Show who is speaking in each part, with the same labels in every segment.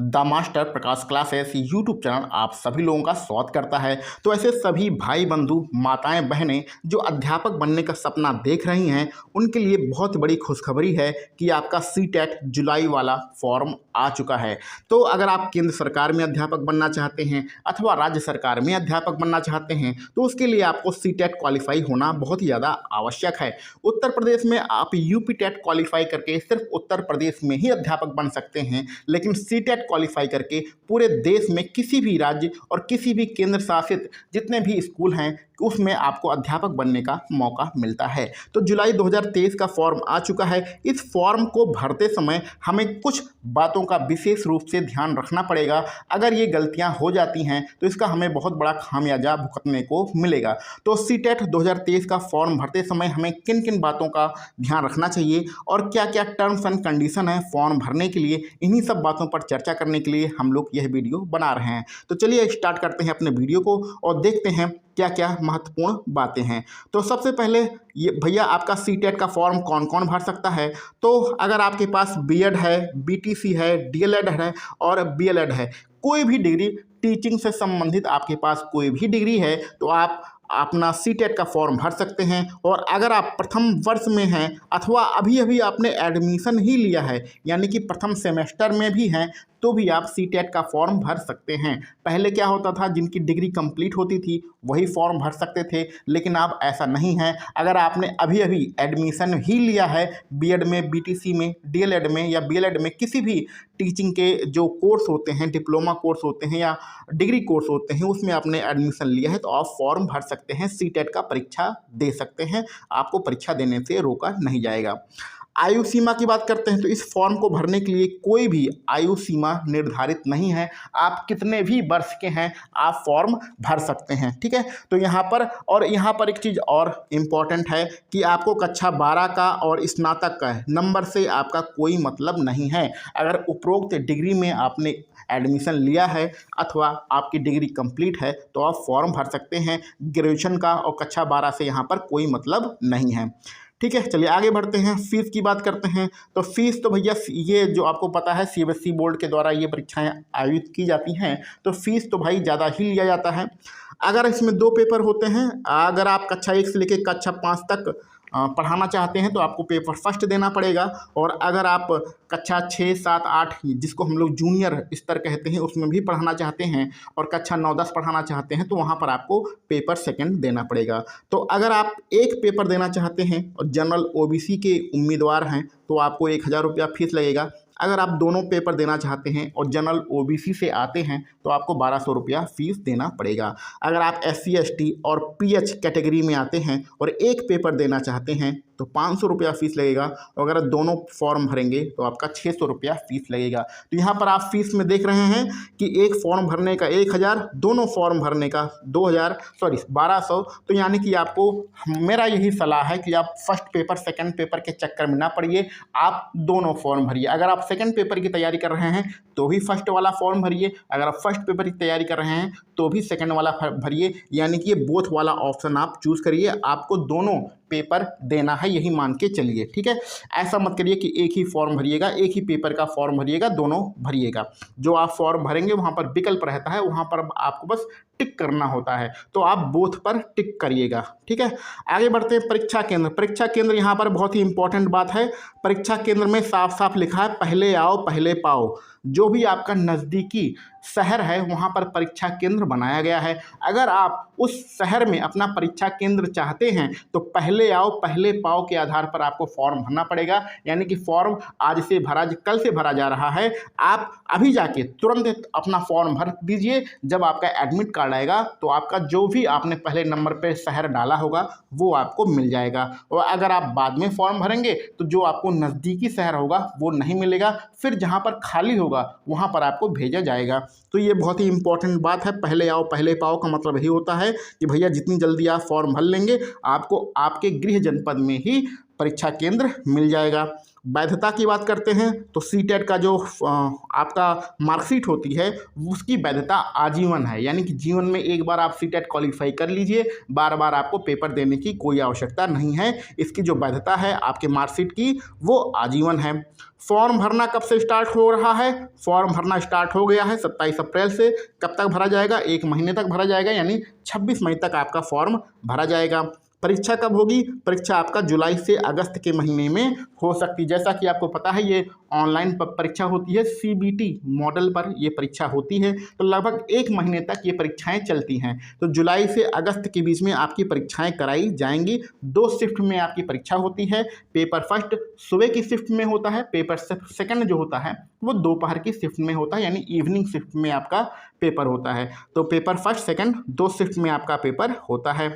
Speaker 1: The master Prakash classes YouTube channel आप सभी लोगों का स्वागत करता है। तो ऐसे सभी भाई बंधु माताएं बहनें जो अध्यापक बनने का सपना देख रही हैं उनके लिए बहुत बड़ी खुशखबरी है कि आपका सीटेट जुलाई वाला फॉर्म आ चुका है। तो अगर आप केंद्र सरकार में अध्यापक बनना चाहते हैं अथवा राज्य सरकार में अध्यापक बनना चाहते हैं तो उसके लिए आपको सीटेट क्वालिफाई होना बहुत ही ज़्यादा आवश्यक है। उत्तर प्रदेश में आप यूपी टेट क्वालिफाई करके सिर्फ उत्तर प्रदेश में ही अध्यापक बन सकते हैं, लेकिन सीटेट क्वालिफाई करके पूरे देश में किसी भी राज्य और किसी भी केंद्र शासित जितने भी स्कूल हैं उसमें आपको अध्यापक बनने का मौका मिलता है। तो जुलाई 2023 का फॉर्म आ चुका है। इस फॉर्म को भरते समय हमें कुछ बातों का विशेष रूप से ध्यान रखना पड़ेगा। अगर ये गलतियां हो जाती हैं तो इसका हमें बहुत बड़ा खामियाजा भुगतने को मिलेगा। तो सीटेट 2023 का फॉर्म भरते समय हमें किन किन बातों का ध्यान रखना चाहिए और क्या क्या टर्म्स एंड कंडीशन है फॉर्म भरने के लिए, इन्हीं सब बातों पर चर्चा करने के लिए हम लोग यह वीडियो बना रहे हैं। तो चलिए स्टार्ट करते हैं अपने वीडियो को और देखते हैं क्या क्या महत्वपूर्ण बातें हैं। तो सबसे पहले ये भैया आपका सीटेट का फॉर्म कौन कौन भर सकता है। तो अगर आपके पास बीएड है, बीटीसी है, डीएलएड है और बीएलएड है, कोई भी डिग्री टीचिंग से संबंधित आपके पास कोई भी डिग्री है तो आप अपना सीटेट का फॉर्म भर सकते हैं। और अगर आप प्रथम वर्ष में हैं अथवा अभी अभी आपने एडमिशन ही लिया है यानी कि प्रथम सेमेस्टर में भी हैं तो भी आप सीटेट का फॉर्म भर सकते हैं। पहले क्या होता था, जिनकी डिग्री कंप्लीट होती थी वही फॉर्म भर सकते थे, लेकिन अब ऐसा नहीं है। अगर आपने अभी अभी एडमिशन ही लिया है बीएड में, बीटीसी में, डीएलएड में या बीएलएड में, किसी भी टीचिंग के जो कोर्स होते हैं, डिप्लोमा कोर्स होते हैं या डिग्री कोर्स होते हैं, उसमें आपने एडमिशन लिया है तो आप फॉर्म भर सकते हैं, सीटेट का परीक्षा दे सकते हैं, आपको परीक्षा देने से रोका नहीं जाएगा। आयु सीमा की बात करते हैं तो इस फॉर्म को भरने के लिए कोई भी आयु सीमा निर्धारित नहीं है। आप कितने भी वर्ष के हैं आप फॉर्म भर सकते हैं, ठीक है। तो यहाँ पर एक चीज़ और इम्पॉर्टेंट है कि आपको कक्षा 12 का और स्नातक का नंबर से आपका कोई मतलब नहीं है। अगर उपरोक्त डिग्री में आपने एडमिशन लिया है अथवा आपकी डिग्री कंप्लीट है तो आप फॉर्म भर सकते हैं। ग्रेजुएशन का और कक्षा 12 से यहाँ पर कोई मतलब नहीं है, ठीक है। चलिए आगे बढ़ते हैं, फीस की बात करते हैं। तो फीस तो भैया ये जो आपको पता है सीबीएसई बोर्ड के द्वारा ये परीक्षाएं आयोजित की जाती हैं तो फीस तो भाई ज़्यादा ही लिया जाता है। अगर इसमें 2 पेपर होते हैं, अगर आप कक्षा 1 से लेकर कक्षा 5 तक पढ़ाना चाहते हैं तो आपको पेपर फर्स्ट देना पड़ेगा। और अगर आप कक्षा 6, 7, 8 जिसको हम लोग जूनियर स्तर कहते हैं उसमें भी पढ़ाना चाहते हैं और कक्षा 9, 10 पढ़ाना चाहते हैं तो वहाँ पर आपको पेपर सेकंड देना पड़ेगा। तो अगर आप एक पेपर देना चाहते हैं और जनरल ओबीसी के उम्मीदवार हैं तो आपको 1000 रुपया फीस लगेगा। अगर आप दोनों पेपर देना चाहते हैं और जनरल ओबीसी से आते हैं तो आपको 1200 रुपया फीस देना पड़ेगा। अगर आप SC ST और PH कैटेगरी में आते हैं और एक पेपर देना चाहते हैं तो 500 रुपया फीस लगेगा। और अगर दोनों फॉर्म भरेंगे तो आपका 600 रुपया फीस लगेगा। तो यहाँ पर आप फीस में देख रहे हैं कि एक फॉर्म भरने का 1000, दोनों फॉर्म भरने का 1200। तो यानी कि आपको मेरा यही सलाह है कि आप फर्स्ट पेपर सेकंड पेपर के चक्कर में ना पड़िए, आप दोनों फॉर्म भरिए। अगर आप सेकंड पेपर की तैयारी कर रहे हैं तो भी फर्स्ट वाला फॉर्म भरिए, अगर आप फर्स्ट पेपर की तैयारी कर रहे हैं तो भी सेकंड वाला भरिए। यानी कि ये बोथ वाला ऑप्शन आप चूज़ करिए, आपको दोनों पेपर देना है यही मान के चलिए, ठीक है। ऐसा मत करिए कि एक ही फॉर्म भरिएगा, एक ही पेपर का फॉर्म भरिएगा, दोनों भरिएगा। जो आप फॉर्म भरेंगे वहाँ पर विकल्प रहता है, वहाँ पर आपको बस टिक करना होता है, तो आप बोथ पर टिक करिएगा, ठीक है। आगे बढ़ते हैं, परीक्षा केंद्र। परीक्षा केंद्र यहाँ पर बहुत ही इंपॉर्टेंट बात है। परीक्षा केंद्र में साफ साफ लिखा है पहले आओ पहले पाओ। जो भी आपका नज़दीकी शहर है वहाँ पर परीक्षा केंद्र बनाया गया है। अगर आप उस शहर में अपना परीक्षा केंद्र चाहते हैं तो पहले आओ पहले पाओ के आधार पर आपको फॉर्म भरना पड़ेगा। यानी कि फॉर्म आज से कल से भरा जा रहा है, आप अभी जाके तुरंत अपना फॉर्म भर दीजिए। जब आपका एडमिट कार्ड आएगा तो आपका जो भी आपने पहले नंबर पे शहर डाला होगा वो आपको मिल जाएगा। और अगर आप बाद में फॉर्म भरेंगे तो जो आपको नज़दीकी शहर होगा वो नहीं मिलेगा, फिर जहाँ पर खाली होगा वहाँ पर आपको भेजा जाएगा। तो ये बहुत ही इंपॉर्टेंट बात है। पहले आओ पहले पाओ का मतलब यही होता है कि भैया जितनी जल्दी आप फॉर्म भर लेंगे आपको आपके गृह जनपद में ही परीक्षा केंद्र मिल जाएगा। वैधता की बात करते हैं तो सीटेट का जो आपका मार्कशीट होती है उसकी वैधता आजीवन है, यानी कि जीवन में एक बार आप सीटेट क्वालिफाई कर लीजिए, बार बार आपको पेपर देने की कोई आवश्यकता नहीं है। इसकी जो वैधता है आपके मार्कशीट की वो आजीवन है। फॉर्म भरना कब से स्टार्ट हो रहा है? फॉर्म भरना स्टार्ट हो गया है 27 अप्रैल से। कब तक भरा जाएगा? 1 महीने तक भरा जाएगा, यानी 26 मई तक आपका फॉर्म भरा जाएगा। परीक्षा कब होगी? परीक्षा आपका जुलाई से अगस्त के महीने में हो सकती है। जैसा कि आपको पता है ये ऑनलाइन परीक्षा होती है, सीबीटी मॉडल पर ये परीक्षा होती है, तो लगभग 1 महीने तक ये परीक्षाएं चलती हैं। तो जुलाई से अगस्त के बीच में आपकी परीक्षाएं कराई जाएंगी। 2 शिफ्ट में आपकी परीक्षा होती है। पेपर फर्स्ट सुबह की शिफ्ट में होता है, पेपर सेकंड जो होता है वो दोपहर की शिफ्ट में होता है, यानी इवनिंग शिफ्ट में आपका पेपर होता है। तो पेपर फर्स्ट सेकंड 2 शिफ्ट में आपका पेपर होता है।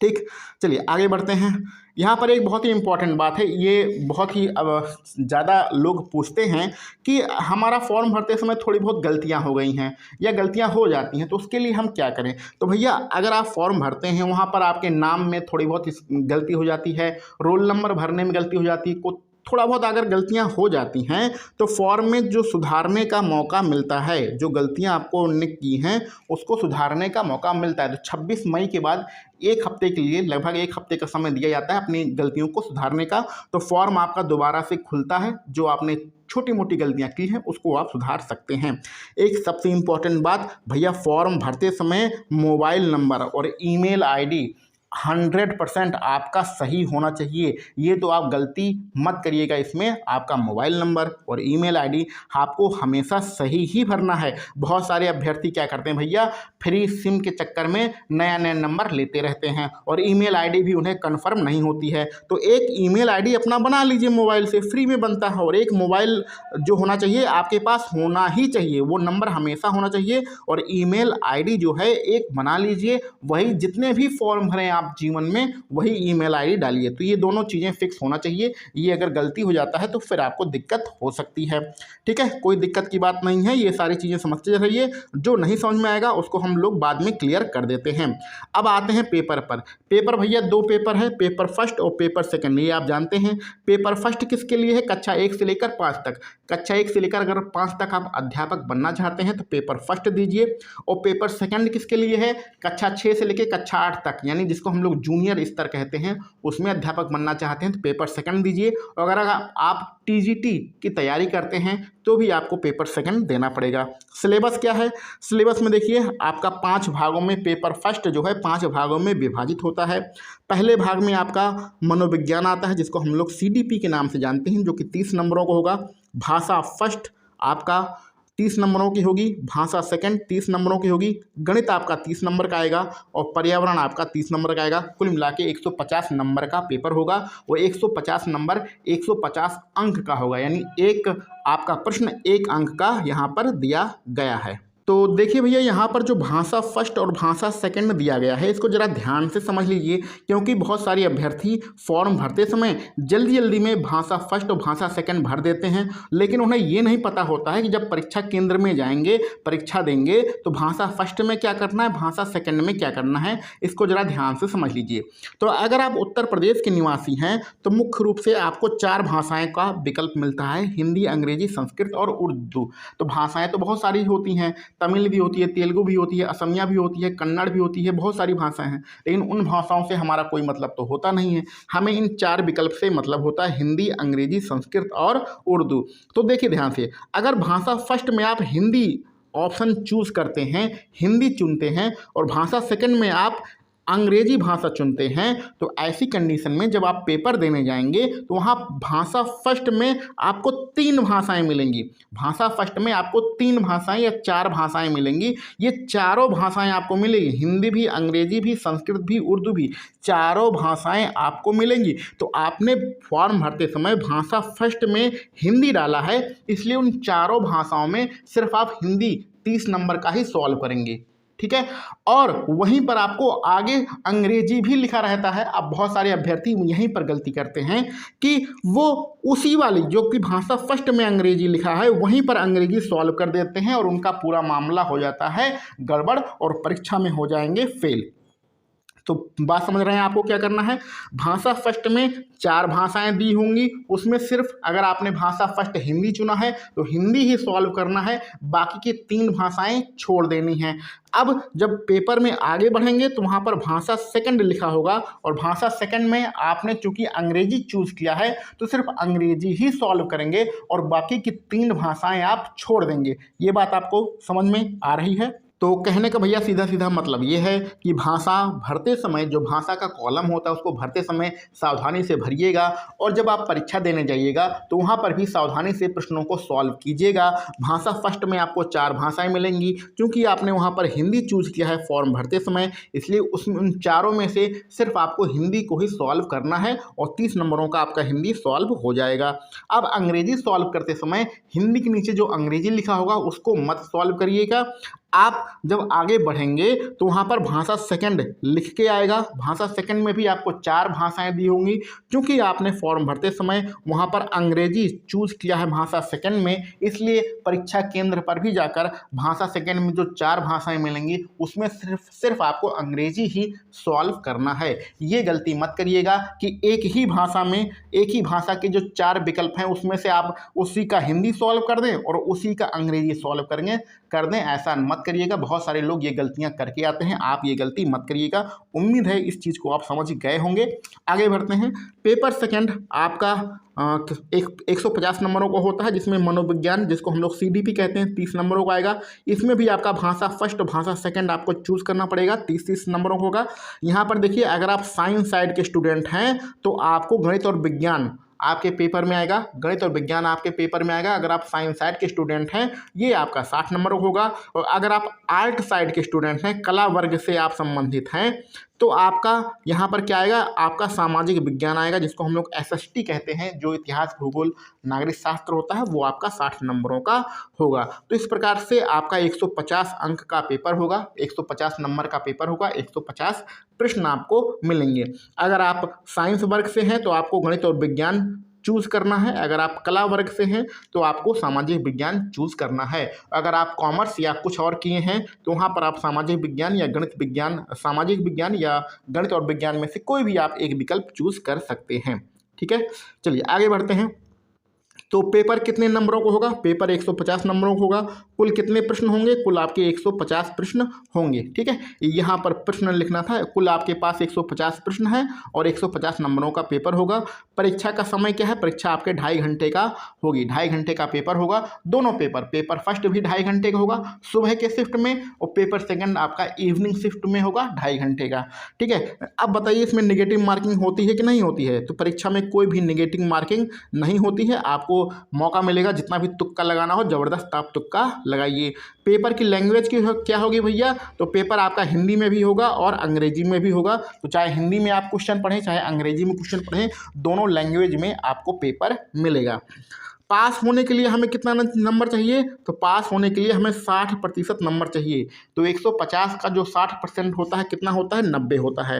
Speaker 1: ठीक, चलिए आगे बढ़ते हैं। यहाँ पर एक बहुत ही इम्पॉर्टेंट बात है, ये बहुत ही ज़्यादा लोग पूछते हैं कि हमारा फॉर्म भरते समय थोड़ी बहुत गलतियाँ हो गई हैं या गलतियाँ हो जाती हैं, तो उसके लिए हम क्या करें? तो भैया अगर आप फॉर्म भरते हैं वहाँ पर आपके नाम में थोड़ी बहुत गलती हो जाती है, रोल नंबर भरने में गलती हो जाती है, थोड़ा बहुत अगर गलतियां हो जाती हैं तो फॉर्म में जो सुधारने का मौका मिलता है, जो गलतियां आपको उनने की हैं उसको सुधारने का मौका मिलता है। तो 26 मई के बाद 1 हफ्ते के लिए, लगभग 1 हफ्ते का समय दिया जाता है अपनी गलतियों को सुधारने का। तो फॉर्म आपका दोबारा से खुलता है, जो आपने छोटी मोटी गलतियां की हैं उसको आप सुधार सकते हैं। एक सबसे इम्पॉर्टेंट बात भैया, फॉर्म भरते समय मोबाइल नंबर और ईमेल आईडी 100% आपका सही होना चाहिए। ये तो आप गलती मत करिएगा, इसमें आपका मोबाइल नंबर और ईमेल आईडी आपको हमेशा सही ही भरना है। बहुत सारे अभ्यर्थी क्या करते हैं भैया, फ्री सिम के चक्कर में नया नया नंबर लेते रहते हैं और ईमेल आईडी भी उन्हें कन्फर्म नहीं होती है। तो एक ईमेल आईडी अपना बना लीजिए, मोबाइल से फ्री में बनता है। और एक मोबाइल जो होना चाहिए आपके पास होना ही चाहिए, वो नंबर हमेशा होना चाहिए। और ईमेल आईडी जो है एक बना लीजिए, वही जितने भी फॉर्म भरें आप जीवन में वही ईमेल आईडी डालिए। तो ये दोनों चीज़ें फिक्स होना चाहिए। ये अगर गलती हो जाता है तो फिर आपको दिक्कत हो सकती है। ठीक है, कोई दिक्कत की बात नहीं है, ये सारी चीज़ें समझते रहिए। जो नहीं समझ में आएगा उसको हम लोग बाद में क्लियर कर देते हैं। अब आते हैं पेपर पर। पेपर भैया 2 पेपर है, पेपर फर्स्ट और पेपर सेकंड। ये आप जानते हैं। पेपर फर्स्ट किसके लिए है? कक्षा 1 से लेकर 5 तक। कक्षा 1 से लेकर अगर 5 तक आप अध्यापक बनना चाहते हैं तो पेपर फर्स्ट दीजिए। और पेपर सेकंड किसके लिए है? कक्षा 6 से लेकर कक्षा 8 तक, यानी जिसको हम लोग जूनियर स्तर कहते हैं, उसमें अध्यापक बनना चाहते हैं तो पेपर सेकंड दीजिए। और अगर आप टीजीटी की तैयारी करते हैं तो भी आपको पेपर सेकंड देना पड़ेगा। सिलेबस क्या है? सिलेबस में देखिए आपका 5 भागों में पेपर फर्स्ट जो है 5 भागों में विभाजित होता है। पहले भाग में आपका मनोविज्ञान आता है, जिसको हम लोग सीडीपी के नाम से जानते हैं, जो कि 30 नंबरों का होगा। भाषा फर्स्ट आपका 30 नंबरों की होगी, भाषा सेकंड 30 नंबरों की होगी, गणित आपका 30 नंबर का आएगा और पर्यावरण आपका 30 नंबर का आएगा। कुल मिला के 150 नंबर का पेपर होगा। वो 150 नंबर 150 अंक का होगा, यानी एक आपका प्रश्न 1 अंक का यहाँ पर दिया गया है। तो देखिए भैया, यहाँ पर जो भाषा फर्स्ट और भाषा सेकंड दिया गया है इसको ज़रा ध्यान से समझ लीजिए, क्योंकि बहुत सारे अभ्यर्थी फॉर्म भरते समय जल्दी जल्दी में भाषा फर्स्ट और भाषा सेकंड भर देते हैं, लेकिन उन्हें ये नहीं पता होता है कि जब परीक्षा केंद्र में जाएंगे, परीक्षा देंगे, तो भाषा फर्स्ट में क्या करना है, भाषा सेकंड में क्या करना है, इसको ज़रा ध्यान से समझ लीजिए। तो अगर आप उत्तर प्रदेश के निवासी हैं तो मुख्य रूप से आपको 4 भाषाएँ का विकल्प मिलता है, हिंदी, अंग्रेजी, संस्कृत और उर्दू। तो भाषाएँ तो बहुत सारी होती हैं, तमिल भी होती है, तेलुगु भी होती है, असमिया भी होती है, कन्नड़ भी होती है, बहुत सारी भाषाएं हैं। लेकिन उन भाषाओं से हमारा कोई मतलब तो होता नहीं है, हमें इन 4 विकल्प से मतलब होता है, हिंदी, अंग्रेजी, संस्कृत और उर्दू। तो देखिए ध्यान से, अगर भाषा फर्स्ट में आप हिंदी ऑप्शन चूज करते हैं, हिंदी चुनते हैं, और भाषा सेकंड में आप अंग्रेजी भाषा चुनते हैं, तो ऐसी कंडीशन में जब आप पेपर देने जाएंगे तो वहाँ भाषा फर्स्ट में आपको 3 भाषाएं मिलेंगी। भाषा फर्स्ट में आपको 3 भाषाएं या 4 भाषाएं मिलेंगी। ये चारों भाषाएं आपको मिलेंगी, हिंदी भी, अंग्रेजी भी, संस्कृत भी, उर्दू भी, चारों भाषाएं आपको मिलेंगी। तो आपने फॉर्म भरते समय भाषा फर्स्ट में हिंदी डाला है, इसलिए उन चारों भाषाओं में सिर्फ आप हिंदी 30 नंबर का ही सॉल्व करेंगे। ठीक है, और वहीं पर आपको आगे अंग्रेजी भी लिखा रहता है। अब बहुत सारे अभ्यर्थी यहीं पर गलती करते हैं कि वो उसी वाली जो कि भाषा फर्स्ट में अंग्रेजी लिखा है वहीं पर अंग्रेजी सॉल्व कर देते हैं और उनका पूरा मामला हो जाता है गड़बड़ और परीक्षा में हो जाएंगे फेल। तो बात समझ रहे हैं आपको क्या करना है। भाषा फर्स्ट में 4 भाषाएं दी होंगी, उसमें सिर्फ अगर आपने भाषा फर्स्ट हिंदी चुना है तो हिंदी ही सॉल्व करना है, बाकी की 3 भाषाएं छोड़ देनी हैं। अब जब पेपर में आगे बढ़ेंगे तो वहाँ पर भाषा सेकंड लिखा होगा, और भाषा सेकंड में आपने चूंकि अंग्रेजी चूज किया है तो सिर्फ अंग्रेजी ही सॉल्व करेंगे और बाकी की 3 भाषाएं आप छोड़ देंगे। ये बात आपको समझ में आ रही है। तो कहने का भैया सीधा सीधा मतलब ये है कि भाषा भरते समय जो भाषा का कॉलम होता है उसको भरते समय सावधानी से भरिएगा, और जब आप परीक्षा देने जाइएगा तो वहाँ पर भी सावधानी से प्रश्नों को सॉल्व कीजिएगा। भाषा फर्स्ट में आपको 4 भाषाएं मिलेंगी, क्योंकि आपने वहाँ पर हिंदी चूज किया है फॉर्म भरते समय, इसलिए उन चारों में से सिर्फ आपको हिंदी को ही सॉल्व करना है और 30 नंबरों का आपका हिंदी सॉल्व हो जाएगा। अब अंग्रेजी सॉल्व करते समय हिंदी के नीचे जो अंग्रेजी लिखा होगा उसको मत सॉल्व करिएगा। आप जब आगे बढ़ेंगे तो वहाँ पर भाषा सेकंड लिख के आएगा। भाषा सेकंड में भी आपको 4 भाषाएं दी होंगी, क्योंकि आपने फॉर्म भरते समय वहाँ पर अंग्रेजी चूज किया है भाषा सेकंड में, इसलिए परीक्षा केंद्र पर भी जाकर भाषा सेकंड में जो 4 भाषाएं मिलेंगी उसमें सिर्फ आपको अंग्रेजी ही सॉल्व करना है। ये गलती मत करिएगा कि एक ही भाषा के जो 4 विकल्प हैं उसमें से आप उसी का हिंदी सॉल्व कर दें और उसी का अंग्रेजी सॉल्व कर दें। ऐसा मत करिएगा, बहुत सारे लोग ये गलतियां करके आते हैं, आप ये गलती मत करिएगा। उम्मीद है इस चीज़ को आप समझ गए होंगे। आगे बढ़ते हैं। पेपर सेकंड आपका 150 नंबरों को होता है, जिसमें मनोविज्ञान, जिसको हम लोग CDP कहते हैं, 30 नंबरों का आएगा। इसमें भी आपका भाषा फर्स्ट भाषा सेकंड आपको चूज करना पड़ेगा, 30 नंबरों का होगा। यहाँ पर देखिए, अगर आप साइंस साइड के स्टूडेंट हैं तो आपको गणित और विज्ञान आपके पेपर में आएगा, गणित और विज्ञान आपके पेपर में आएगा। अगर आप साइंस साइड के स्टूडेंट हैं ये आपका 60 नंबर होगा, और अगर आप आर्ट साइड के स्टूडेंट हैं, कला वर्ग से आप संबंधित हैं, तो आपका यहाँ पर क्या आएगा, आपका सामाजिक विज्ञान आएगा, जिसको हम लोग SST कहते हैं, जो इतिहास भूगोल नागरिक शास्त्र होता है, वो आपका 60 नंबरों का होगा। तो इस प्रकार से आपका 150 अंक का पेपर होगा, 150 नंबर का पेपर होगा, 150 प्रश्न आपको मिलेंगे। अगर आप साइंस वर्ग से हैं तो आपको गणित और विज्ञान चूज करना है, अगर आप कला वर्ग से हैं तो आपको सामाजिक विज्ञान चूज करना है। अगर आप कॉमर्स या कुछ और किए हैं तो वहाँ पर आप सामाजिक विज्ञान या गणित विज्ञान, सामाजिक विज्ञान या गणित और विज्ञान में से कोई भी आप एक विकल्प चूज कर सकते हैं। ठीक है, चलिए आगे बढ़ते हैं। तो पेपर कितने नंबरों को होगा, पेपर 150 नंबरों को होगा। कुल कितने प्रश्न होंगे, कुल आपके 150 प्रश्न होंगे। ठीक है, यहाँ पर प्रश्न लिखना था, कुल आपके पास 150 प्रश्न है और 150 नंबरों का पेपर होगा। परीक्षा का समय क्या है, परीक्षा आपके 2.5 घंटे का होगी, 2.5 घंटे का पेपर होगा। दोनों पेपर फर्स्ट भी 2.5 घंटे का होगा सुबह के शिफ्ट में, और पेपर सेकंड आपका इवनिंग शिफ्ट में होगा 2.5 घंटे का। ठीक है, अब बताइए इसमें नेगेटिव मार्किंग होती है कि नहीं होती है। तो परीक्षा में कोई भी नेगेटिव मार्किंग नहीं होती है, आपको मौका मिलेगा जितना भी तुक्का लगाना हो, जबरदस्त आप तुक्का लगाइए। पेपर की लैंग्वेज की क्या होगी भैया, तो पेपर आपका हिंदी में भी होगा और अंग्रेजी में भी होगा। तो चाहे हिंदी में आप क्वेश्चन पढ़ें चाहे अंग्रेजी में क्वेश्चन पढ़ें, दोनों लैंग्वेज में आपको पेपर मिलेगा। पास होने के लिए हमें कितना नंबर चाहिए, तो पास होने के लिए हमें 60% नंबर चाहिए। तो 150 का जो 60% होता है कितना होता है, 90 होता है।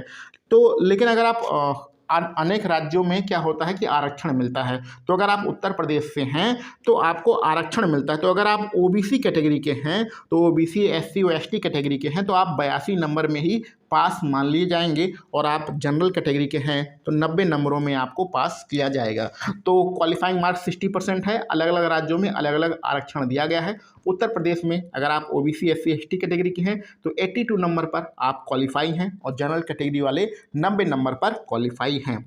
Speaker 1: तो लेकिन अगर आप अनेक राज्यों में क्या होता है कि आरक्षण मिलता है। तो अगर आप उत्तर प्रदेश से हैं तो आपको आरक्षण मिलता है। तो अगर आप OBC कैटेगरी के हैं, तो OBC SC और ST कैटेगरी के हैं तो आप 82 नंबर में ही पास मान लिए जाएंगे, और आप जनरल कैटेगरी के हैं तो 90 नंबरों में आपको पास किया जाएगा। तो क्वालिफाइंग मार्क्स 60% है। अलग अलग राज्यों में अलग अलग आरक्षण दिया गया है। उत्तर प्रदेश में अगर आप OBC SC ST कैटेगरी के हैं तो 82 नंबर पर आप क्वालिफाई हैं, और जनरल कैटेगरी वाले 90 नंबर पर क्वालिफाई हैं।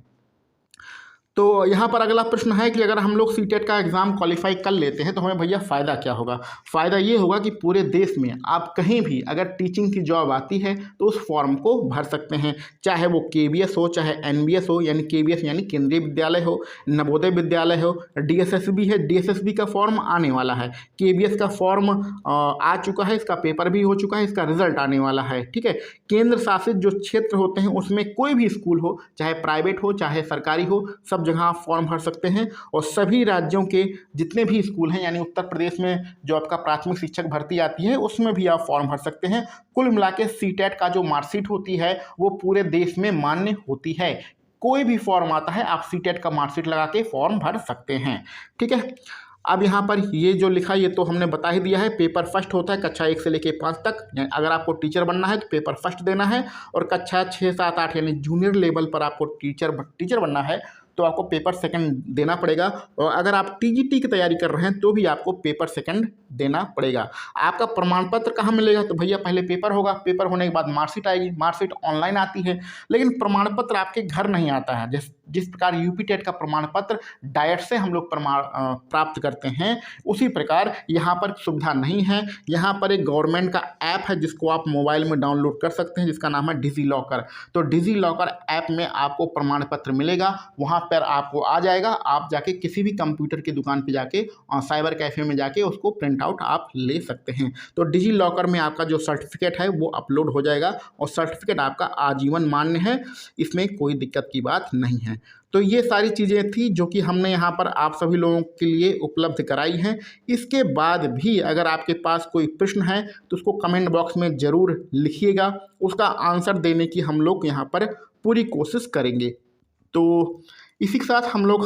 Speaker 1: तो यहाँ पर अगला प्रश्न है कि अगर हम लोग CTET का एग्ज़ाम क्वालिफाई कर लेते हैं तो हमें भैया फ़ायदा क्या होगा। फ़ायदा ये होगा कि पूरे देश में आप कहीं भी अगर टीचिंग की जॉब आती है तो उस फॉर्म को भर सकते हैं, चाहे वो KVS हो चाहे NVS हो, यानी KVS यानी केंद्रीय विद्यालय हो, नवोदय विद्यालय हो, DSSB है, DSSB का फॉर्म आने वाला है, KVS का फॉर्म आ चुका है, इसका पेपर भी हो चुका है, इसका रिजल्ट आने वाला है। ठीक है, केंद्र शासित जो क्षेत्र होते हैं उसमें कोई भी स्कूल हो, चाहे प्राइवेट हो चाहे सरकारी हो, सब जगह आप फॉर्म भर सकते हैं। और सभी राज्यों के जितने भी स्कूल हैं, यानी उत्तर प्रदेश में जो आपका प्राथमिक शिक्षक भर्ती आती है उसमें भी आप फॉर्म भर सकते हैं। कुल मिला के CTET का जो मार्कशीट होती है वो पूरे देश में मान्य होती है। कोई भी फॉर्म आता है आप CTET का मार्कशीट लगा के फॉर्म भर सकते हैं। ठीक है, अब यहाँ पर ये जो लिखा ये तो हमने बता ही दिया है। पेपर फर्स्ट होता है कक्षा 1 से लेके 5 तक, यानी अगर आपको टीचर बनना है तो पेपर फर्स्ट देना है। और कक्षा 6, 7, 8 यानी जूनियर लेवल पर आपको टीचर बनना है तो आपको पेपर सेकंड देना पड़ेगा। और अगर आप टीजीटी की तैयारी कर रहे हैं तो भी आपको पेपर सेकंड देना पड़ेगा। आपका प्रमाण पत्र कहाँ मिलेगा? तो भैया पहले पेपर होगा, पेपर होने के बाद मार्कशीट आएगी, मार्कशीट ऑनलाइन आती है, लेकिन प्रमाण पत्र आपके घर नहीं आता है। जिस प्रकार यूपी टेट का प्रमाण पत्र डायरेक्ट से हम लोग प्राप्त करते हैं, उसी प्रकार यहाँ पर सुविधा नहीं है। यहाँ पर एक गवर्नमेंट का ऐप है जिसको आप मोबाइल में डाउनलोड कर सकते हैं, जिसका नाम है डिजी लॉकर। तो डिजी लॉकर ऐप में आपको प्रमाण पत्र मिलेगा, वहाँ पर आपको आ जाएगा। आप जाके किसी भी कंप्यूटर की दुकान पे जाके साइबर कैफ़े में जाके उसको प्रिंट आउट आप ले सकते हैं। तो डिजी लॉकर में आपका जो सर्टिफिकेट है वो अपलोड हो जाएगा और सर्टिफिकेट आपका आजीवन मान्य है, इसमें कोई दिक्कत की बात नहीं है। तो ये सारी चीज़ें थी जो कि हमने यहाँ पर आप सभी लोगों के लिए उपलब्ध कराई हैं। इसके बाद भी अगर आपके पास कोई प्रश्न है तो उसको कमेंट बॉक्स में ज़रूर लिखिएगा, उसका आंसर देने की हम लोग यहाँ पर पूरी कोशिश करेंगे। तो इसी के साथ हम लोग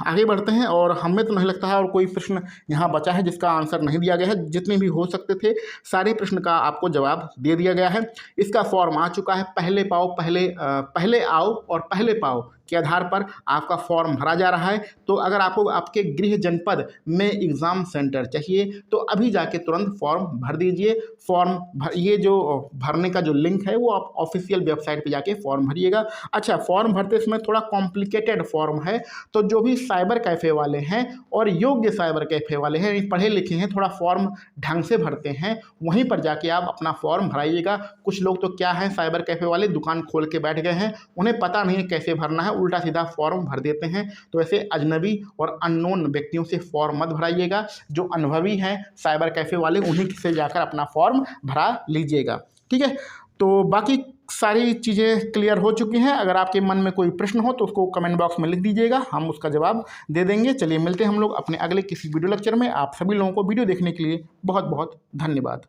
Speaker 1: आगे बढ़ते हैं और हमें तो नहीं लगता है और कोई प्रश्न यहाँ बचा है जिसका आंसर नहीं दिया गया है। जितने भी हो सकते थे सारे प्रश्न का आपको जवाब दे दिया गया है। इसका फॉर्म आ चुका है, पहले आओ और पहले पाओ के आधार पर आपका फॉर्म भरा जा रहा है। तो अगर आपको आपके गृह जनपद में एग्ज़ाम सेंटर चाहिए तो अभी जाके तुरंत फॉर्म भर दीजिए। ये जो भरने का जो लिंक है वो आप ऑफिशियल वेबसाइट पे जाके फॉर्म भरिएगा। अच्छा, फॉर्म भरते समय थोड़ा कॉम्प्लिकेटेड फॉर्म है, तो जो भी साइबर कैफ़े वाले हैं और योग्य साइबर कैफ़े वाले हैं, पढ़े लिखे हैं, थोड़ा फॉर्म ढंग से भरते हैं, वहीं पर जाके आप अपना फॉर्म भराइएगा। कुछ लोग तो क्या है, साइबर कैफ़े वाले दुकान खोल के बैठ गए हैं, उन्हें पता नहीं है कैसे भरना है, उल्टा सीधा फॉर्म भर देते हैं। तो ऐसे अजनबी और अननोन व्यक्तियों से फॉर्म मत भराइएगा। जो अनुभवी हैं साइबर कैफ़े वाले, उन्हीं से जाकर अपना फॉर्म भरा लीजिएगा। ठीक है, तो बाकी सारी चीज़ें क्लियर हो चुकी हैं। अगर आपके मन में कोई प्रश्न हो तो उसको कमेंट बॉक्स में लिख दीजिएगा, हम उसका जवाब दे देंगे। चलिए मिलते हैं हम लोग अपने अगले किसी वीडियो लेक्चर में। आप सभी लोगों को वीडियो देखने के लिए बहुत बहुत धन्यवाद।